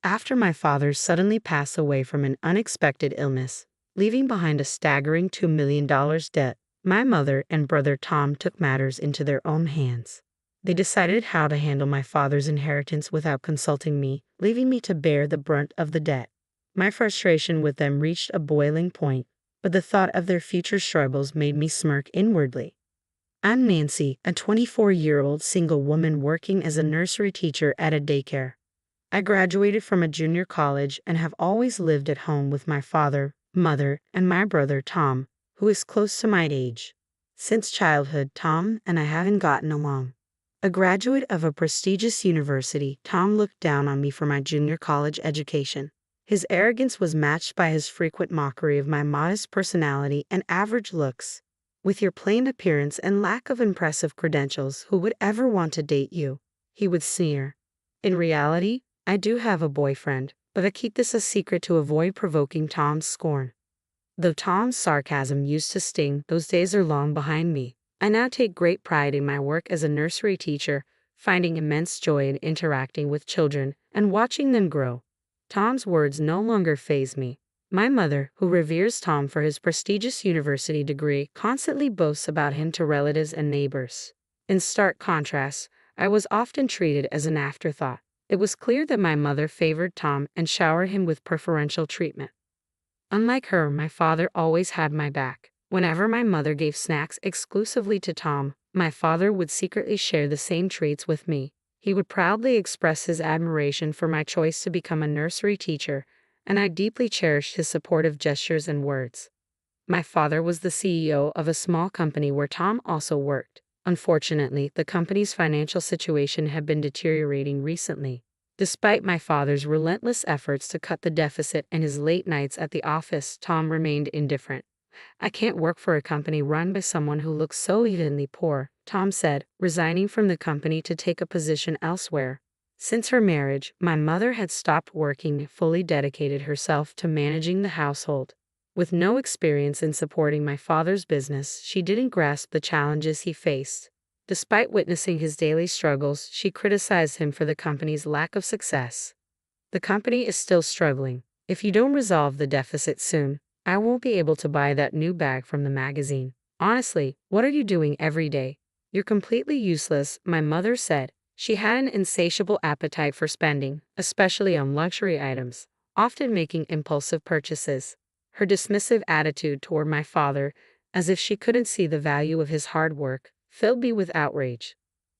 After my father suddenly passed away from an unexpected illness, leaving behind a staggering $2 million debt, my mother and brother Tom took matters into their own hands. They decided how to handle my father's inheritance without consulting me, leaving me to bear the brunt of the debt. My frustration with them reached a boiling point, but the thought of their future struggles made me smirk inwardly. I'm Nancy, a 24-year-old single woman working as a nursery teacher at a daycare. I graduated from a junior college and have always lived at home with my father, mother, and my brother Tom, who is close to my age. Since childhood, Tom and I haven't gotten along. A graduate of a prestigious university, Tom looked down on me for my junior college education. His arrogance was matched by his frequent mockery of my modest personality and average looks. With your plain appearance and lack of impressive credentials, who would ever want to date you? He would sneer. In reality, I do have a boyfriend, but I keep this a secret to avoid provoking Tom's scorn. Though Tom's sarcasm used to sting, those days are long behind me. I now take great pride in my work as a nursery teacher, finding immense joy in interacting with children and watching them grow. Tom's words no longer faze me. My mother, who reveres Tom for his prestigious university degree, constantly boasts about him to relatives and neighbors. In stark contrast, I was often treated as an afterthought. It was clear that my mother favored Tom and showered him with preferential treatment. Unlike her, my father always had my back. Whenever my mother gave snacks exclusively to Tom, my father would secretly share the same treats with me. He would proudly express his admiration for my choice to become a nursery teacher, and I deeply cherished his supportive gestures and words. My father was the CEO of a small company where Tom also worked. Unfortunately, the company's financial situation had been deteriorating recently. Despite my father's relentless efforts to cut the deficit and his late nights at the office, Tom remained indifferent. I can't work for a company run by someone who looks so evenly poor, Tom said, resigning from the company to take a position elsewhere. Since her marriage, my mother had stopped working and fully dedicated herself to managing the household. With no experience in supporting my father's business, she didn't grasp the challenges he faced. Despite witnessing his daily struggles, she criticized him for the company's lack of success. The company is still struggling. If you don't resolve the deficit soon, I won't be able to buy that new bag from the magazine. Honestly, what are you doing every day? You're completely useless, my mother said. She had an insatiable appetite for spending, especially on luxury items, often making impulsive purchases. Her dismissive attitude toward my father, as if she couldn't see the value of his hard work, filled me with outrage.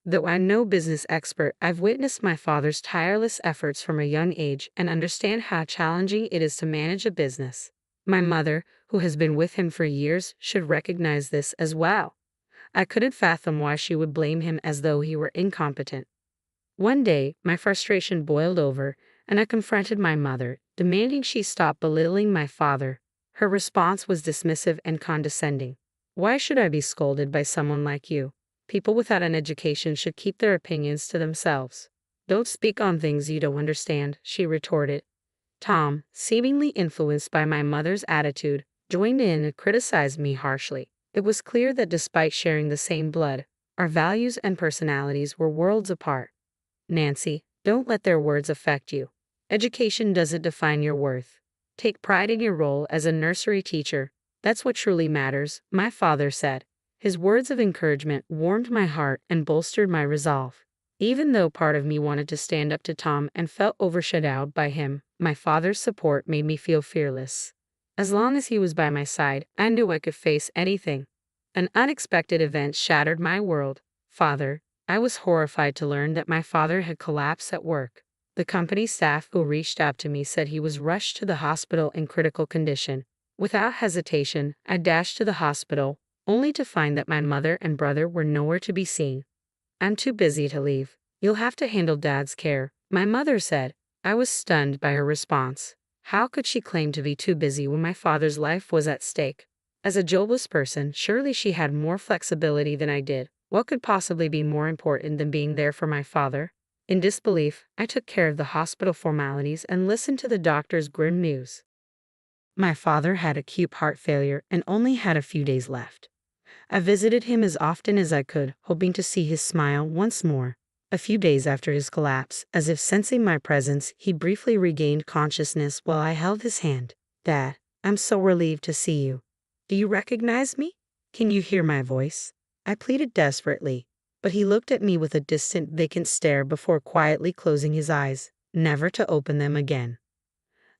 Though I'm no business expert, I've witnessed my father's tireless efforts from a young age and understand how challenging it is to manage a business. My mother, who has been with him for years, should recognize this as well. I couldn't fathom why she would blame him as though he were incompetent. One day, my frustration boiled over, and I confronted my mother, demanding she stop belittling my father. Her response was dismissive and condescending. Why should I be scolded by someone like you? People without an education should keep their opinions to themselves. Don't speak on things you don't understand, she retorted. Tom, seemingly influenced by my mother's attitude, joined in and criticized me harshly. It was clear that despite sharing the same blood, our values and personalities were worlds apart. Nancy, don't let their words affect you. Education doesn't define your worth. Take pride in your role as a nursery teacher. That's what truly matters, my father said. His words of encouragement warmed my heart and bolstered my resolve. Even though part of me wanted to stand up to Tom and felt overshadowed by him, my father's support made me feel fearless. As long as he was by my side, I knew I could face anything. An unexpected event shattered my world. Father, I was horrified to learn that my father had collapsed at work. The company staff who reached out to me said he was rushed to the hospital in critical condition. Without hesitation, I dashed to the hospital, only to find that my mother and brother were nowhere to be seen. I'm too busy to leave. You'll have to handle Dad's care, my mother said. I was stunned by her response. How could she claim to be too busy when my father's life was at stake? As a jobless person, surely she had more flexibility than I did. What could possibly be more important than being there for my father? In disbelief, I took care of the hospital formalities and listened to the doctor's grim news. My father had acute heart failure and only had a few days left. I visited him as often as I could, hoping to see his smile once more. A few days after his collapse, as if sensing my presence, he briefly regained consciousness while I held his hand. Dad, I'm so relieved to see you. Do you recognize me? Can you hear my voice? I pleaded desperately, but he looked at me with a distant, vacant stare before quietly closing his eyes, never to open them again.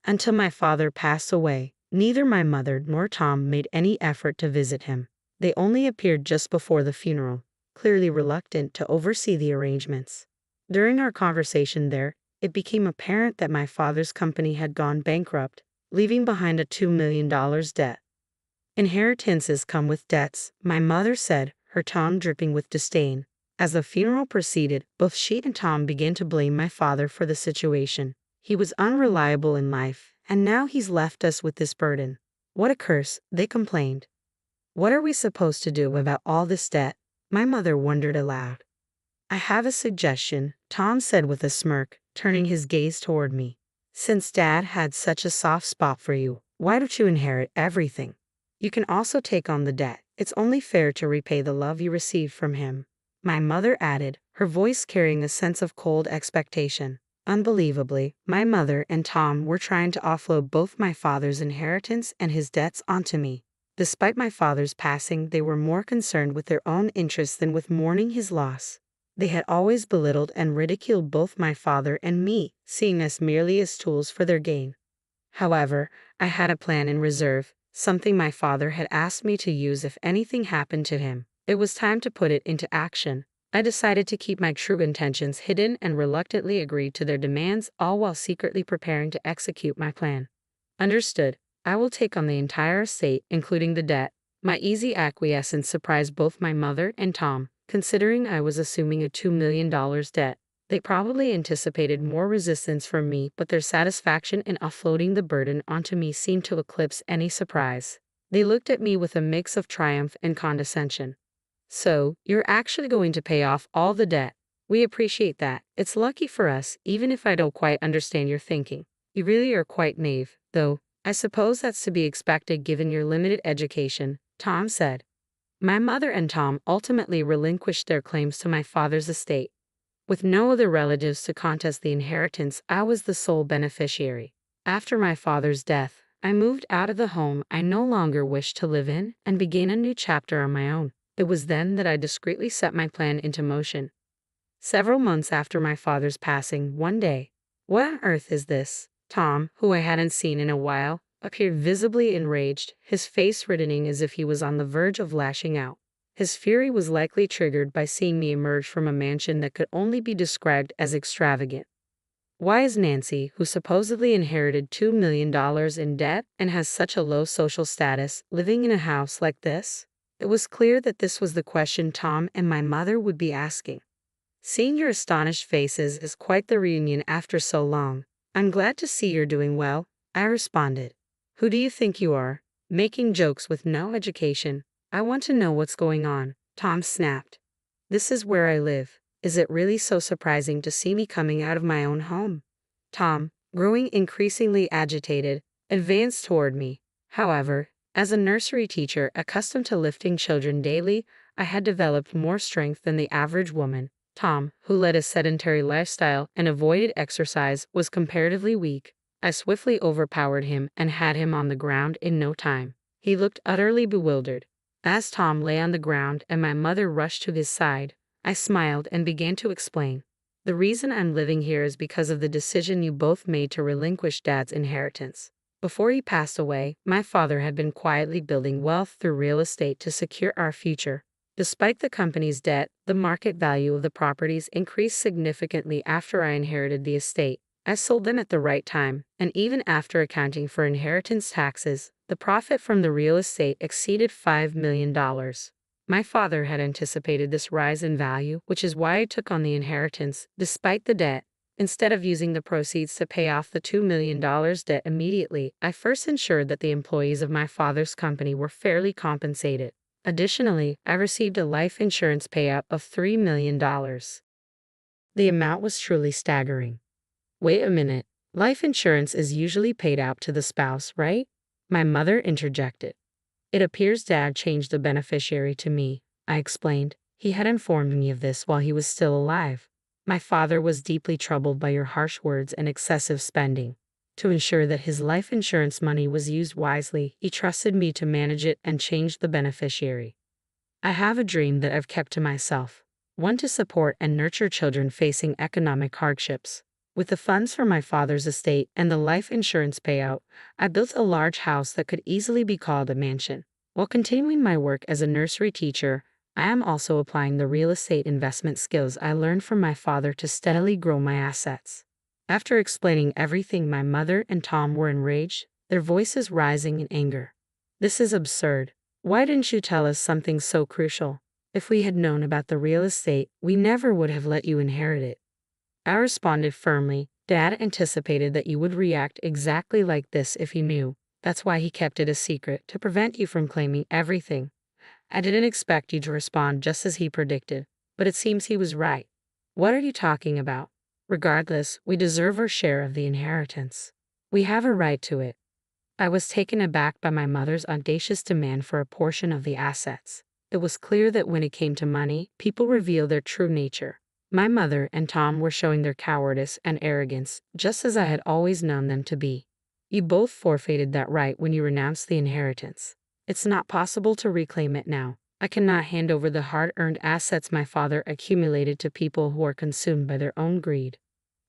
Until my father passed away, neither my mother nor Tom made any effort to visit him. They only appeared just before the funeral, clearly reluctant to oversee the arrangements. During our conversation there, it became apparent that my father's company had gone bankrupt, leaving behind a $2 million debt. Inheritances come with debts, my mother said, her tone dripping with disdain. As the funeral proceeded, both she and Tom began to blame my father for the situation. He was unreliable in life, and now he's left us with this burden. What a curse, they complained. What are we supposed to do about all this debt? My mother wondered aloud. I have a suggestion, Tom said with a smirk, turning his gaze toward me. Since Dad had such a soft spot for you, why don't you inherit everything? You can also take on the debt. It's only fair to repay the love you received from him. My mother added, her voice carrying a sense of cold expectation. Unbelievably, my mother and Tom were trying to offload both my father's inheritance and his debts onto me. Despite my father's passing, they were more concerned with their own interests than with mourning his loss. They had always belittled and ridiculed both my father and me, seeing us merely as tools for their gain. However, I had a plan in reserve, something my father had asked me to use if anything happened to him. It was time to put it into action. I decided to keep my true intentions hidden and reluctantly agreed to their demands, all while secretly preparing to execute my plan. Understood. I will take on the entire estate, including the debt. My easy acquiescence surprised both my mother and Tom, considering I was assuming a $2 million debt. They probably anticipated more resistance from me, but their satisfaction in offloading the burden onto me seemed to eclipse any surprise. They looked at me with a mix of triumph and condescension. So, you're actually going to pay off all the debt. We appreciate that. It's lucky for us, even if I don't quite understand your thinking. You really are quite naive, though. I suppose that's to be expected given your limited education, Tom said. My mother and Tom ultimately relinquished their claims to my father's estate. With no other relatives to contest the inheritance, I was the sole beneficiary. After my father's death, I moved out of the home I no longer wished to live in and began a new chapter on my own. It was then that I discreetly set my plan into motion. Several months after my father's passing, one day, what on earth is this? Tom, who I hadn't seen in a while, appeared visibly enraged, his face reddening as if he was on the verge of lashing out. His fury was likely triggered by seeing me emerge from a mansion that could only be described as extravagant. Why is Nancy, who supposedly inherited $2 million in debt and has such a low social status, living in a house like this? It was clear that this was the question Tom and my mother would be asking. Seeing your astonished faces is quite the reunion after so long. I'm glad to see you're doing well, I responded. Who do you think you are? Making jokes with no education. I want to know what's going on, Tom snapped. This is where I live. Is it really so surprising to see me coming out of my own home? Tom, growing increasingly agitated, advanced toward me. However, as a nursery teacher accustomed to lifting children daily, I had developed more strength than the average woman. Tom, who led a sedentary lifestyle and avoided exercise, was comparatively weak. I swiftly overpowered him and had him on the ground in no time. He looked utterly bewildered. As Tom lay on the ground and my mother rushed to his side, I smiled and began to explain. The reason I'm living here is because of the decision you both made to relinquish Dad's inheritance. Before he passed away, my father had been quietly building wealth through real estate to secure our future. Despite the company's debt, the market value of the properties increased significantly after I inherited the estate. I sold them at the right time, and even after accounting for inheritance taxes, the profit from the real estate exceeded $5 million. My father had anticipated this rise in value, which is why I took on the inheritance, despite the debt. Instead of using the proceeds to pay off the $2 million debt immediately, I first ensured that the employees of my father's company were fairly compensated. Additionally, I received a life insurance payout of $3 million. The amount was truly staggering. Wait a minute. Life insurance is usually paid out to the spouse, right? My mother interjected. It appears Dad changed the beneficiary to me, I explained. He had informed me of this while he was still alive. My father was deeply troubled by your harsh words and excessive spending. To ensure that his life insurance money was used wisely, he trusted me to manage it and change the beneficiary. I have a dream that I've kept to myself, one to support and nurture children facing economic hardships. With the funds from my father's estate and the life insurance payout, I built a large house that could easily be called a mansion. While continuing my work as a nursery teacher, I am also applying the real estate investment skills I learned from my father to steadily grow my assets. After explaining everything, my mother and Tom were enraged, their voices rising in anger. This is absurd. Why didn't you tell us something so crucial? If we had known about the real estate, we never would have let you inherit it. I responded firmly, Dad anticipated that you would react exactly like this if he knew. That's why he kept it a secret, to prevent you from claiming everything. I didn't expect you to respond just as he predicted, but it seems he was right. What are you talking about? Regardless, we deserve our share of the inheritance. We have a right to it. I was taken aback by my mother's audacious demand for a portion of the assets. It was clear that when it came to money, people reveal their true nature. My mother and Tom were showing their cowardice and arrogance, just as I had always known them to be. You both forfeited that right when you renounced the inheritance. It's not possible to reclaim it now. I cannot hand over the hard-earned assets my father accumulated to people who are consumed by their own greed.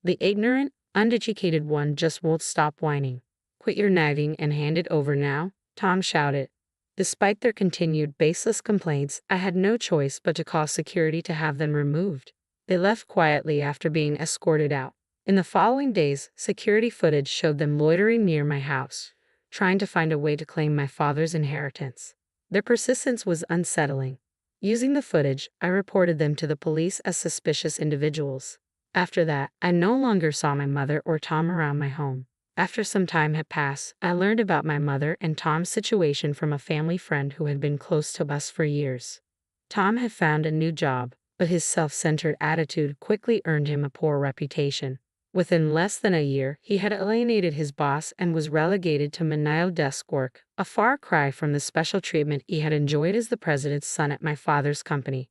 The ignorant, uneducated one just won't stop whining. Quit your nagging and hand it over now, Tom shouted. Despite their continued baseless complaints, I had no choice but to call security to have them removed. They left quietly after being escorted out. In the following days, security footage showed them loitering near my house, trying to find a way to claim my father's inheritance. Their persistence was unsettling. Using the footage, I reported them to the police as suspicious individuals. After that, I no longer saw my mother or Tom around my home. After some time had passed, I learned about my mother and Tom's situation from a family friend who had been close to us for years. Tom had found a new job, but his self-centered attitude quickly earned him a poor reputation. Within less than a year, he had alienated his boss and was relegated to menial desk work, a far cry from the special treatment he had enjoyed as the president's son at my father's company.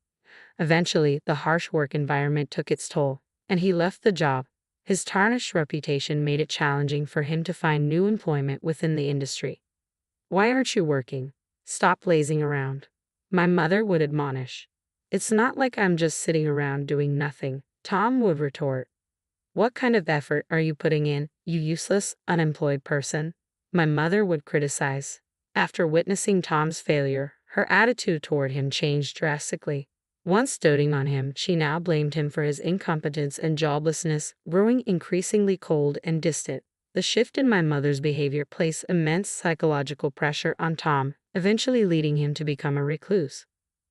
Eventually, the harsh work environment took its toll, and he left the job. His tarnished reputation made it challenging for him to find new employment within the industry. Why aren't you working? Stop lazing around, my mother would admonish. It's not like I'm just sitting around doing nothing, Tom would retort. What kind of effort are you putting in, you useless, unemployed person? My mother would criticize. After witnessing Tom's failure, her attitude toward him changed drastically. Once doting on him, she now blamed him for his incompetence and joblessness, growing increasingly cold and distant. The shift in my mother's behavior placed immense psychological pressure on Tom, eventually leading him to become a recluse.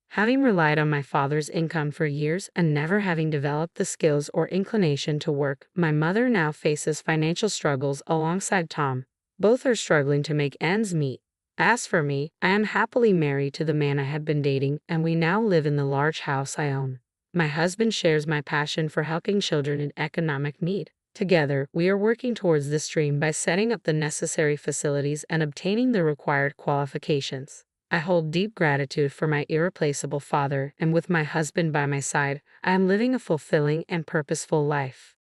Having relied on my father's income for years and never having developed the skills or inclination to work, my mother now faces financial struggles alongside Tom. Both are struggling to make ends meet. As for me, I am happily married to the man I have been dating, and we now live in the large house I own. My husband shares my passion for helping children in economic need. Together, we are working towards this dream by setting up the necessary facilities and obtaining the required qualifications. I hold deep gratitude for my irreplaceable father, and with my husband by my side, I am living a fulfilling and purposeful life.